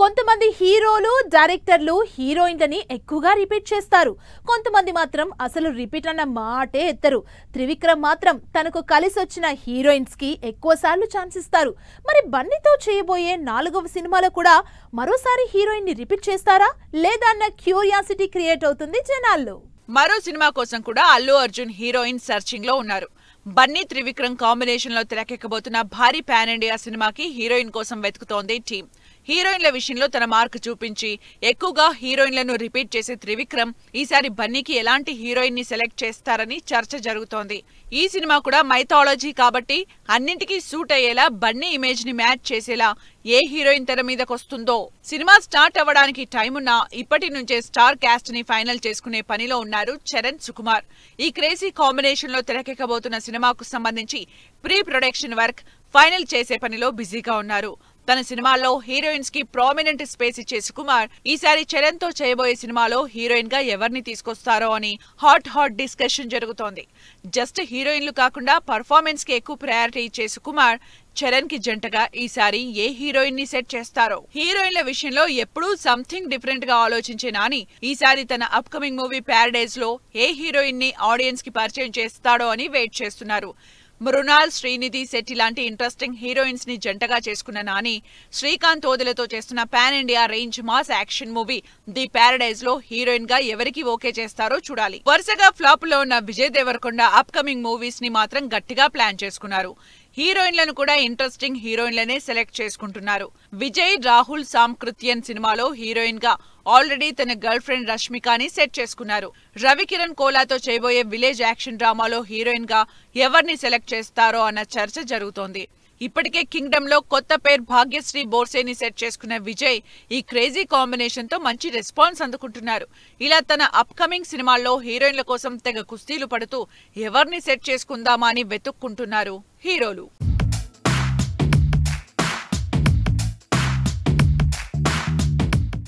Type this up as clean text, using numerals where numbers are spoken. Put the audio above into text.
కొంతమంది హీరోలు డైరెక్టర్లు హీరోయిన్లని ఎక్కువగా రిపీట్ చేస్తారు. కొంతమంది మాత్రం అసలు రిపీట్ అన్న మాటే ఎత్తరు. త్రివిక్రమ్ మాత్రం తనకు కలిసి వచ్చిన హీరోయిన్స్ కి ఎక్కువసార్లు ఛాన్స్ ఇస్తారు. మరి బన్నీతో చేయబోయే 4వ సినిమాలో కూడా మరోసారి హీరోయిన్ ని రిపీట్ చేస్తారా లేదా అన్న క్యూరియాసిటీ క్రియేట్ అవుతుంది జనాల్లో. మరో సినిమా కోసం కూడా అల్లు అర్జున్ హీరోయిన్ సర్చింగ్ లో ఉన్నారు. బన్నీ త్రివిక్రమ్ కాంబినేషన్ లో తెరకెక్కబోతున్న భారీ పాన్ ఇండియా సినిమాకి హీరోయిన్ కోసం వెతుకుతోంది టీం. హీరోయిన్ల విషయంలో తన మార్క్ చూపించి ఎక్కువగా హీరోయిన్లను రిపీట్ చేసే త్రివిక్రమ్ ఈసారి బన్నీకి ఎలాంటి హీరోయిన్ ని సెలెక్ట్ చేస్తారని చర్చ జరుగుతోంది. ఈ సినిమా కూడా మైథాలజీ కాబట్టి అన్నింటికీ సూట్ అయ్యేలా బన్నీ ఇమేజ్ ని మ్యాచ్ చేసేలా ఏ హీరోయిన్ తెర మీదకొస్తుందో. సినిమా స్టార్ట్ అవ్వడానికి టైం ఉన్నా ఇప్పటి నుంచే స్టార్ కాస్ట్ ని ఫైనల్ చేసుకునే పనిలో ఉన్నారు చరణ్, సుకుమార్. ఈ క్రేజీ కాంబినేషన్ లో తెరకెక్కబోతున్న సినిమాకు సంబంధించి ప్రీ ప్రొడక్షన్ వర్క్ ఫైనల్ చేసే పనిలో బిజీగా ఉన్నారు. తన సినిమాల్లో హీరోయిన్స్ కి ప్రామినెంట్ స్పేస్ ఇచ్చే సుకుమార్ ఈసారి చరణ్ తో చేయబోయే సినిమాలో హీరోయిన్ గా ఎవరిని తీసుకొస్తారో అని హాట్ డిస్కషన్ జరుగుతోంది. జస్ట్ హీరోయిన్లు కాకుండా పర్ఫార్మెన్స్ కి ఎక్కువ ప్రయారిటీ ఇచ్చే సుకుమార్ చరణ్ కి జంటగా ఈసారి ఏ హీరోయిన్ ని సెట్ చేస్తారో. హీరోయిన్ల విషయంలో ఎప్పుడూ సంథింగ్ డిఫరెంట్ గా ఆలోచించే నాని ఈసారి తన అప్కమింగ్ మూవీ ప్యారడైజ్ లో ఏ హీరోయిన్ ని ఆడియన్స్ కి పరిచయం చేస్తాడో అని వెయిట్ చేస్తున్నారు. మృణాల్, శ్రీనిధి శెట్టి లాంటి ఇంట్రెస్టింగ్ హీరోయిన్స్ ని జంటగా చేసుకున్న నాని శ్రీకాంత్ ఓదెలతో చేస్తున్న pan India range mass action movie the Paradise లో హీరోయిన్ గా ఎవరికి ఓకే చేస్తారో చూడాలి. వరుసగా ఫ్లాప్ లో ఉన్న విజయ్ దేవరకొండ అప్కమింగ్ మూవీస్ ని మాత్రం గట్టిగా ప్లాన్ చేసుకున్నారు. హీరోయిన్లను కూడా ఇంట్రెస్టింగ్ హీరోయిన్లనే సెలెక్ట్ చేసుకుంటున్నారు. విజయ్, రాహుల్ సాంకృత్యన్ సినిమాలో హీరోయిన్ గా ఆల్రెడీ తన గర్ల్ ఫ్రెండ్ రష్మికాని సెట్ చేసుకున్నారు. రవికిరణ్ కోలాతో చేయబోయే విలేజ్ యాక్షన్ డ్రామాలో హీరోయిన్ గా ఎవరిని సెలెక్ట్ చేస్తారో అన్న చర్చ జరుగుతోంది. ఇప్పటికే కింగ్డమ్ లో కొత్త పేరు భాగ్యశ్రీ బోర్సేని సెట్ చేసుకున్న విజయ్ ఈ క్రేజీ కాంబినేషన్ తో మంచి రెస్పాన్స్ అందుకుంటున్నారు. ఇలా తన అప్కమింగ్ సినిమాల్లో హీరోయిన్ల కోసం తెగ కుస్తీలు పడుతూ ఎవరిని సెట్ చేసుకుందామా అని వెతుక్కుంటున్నారు హీరోలు.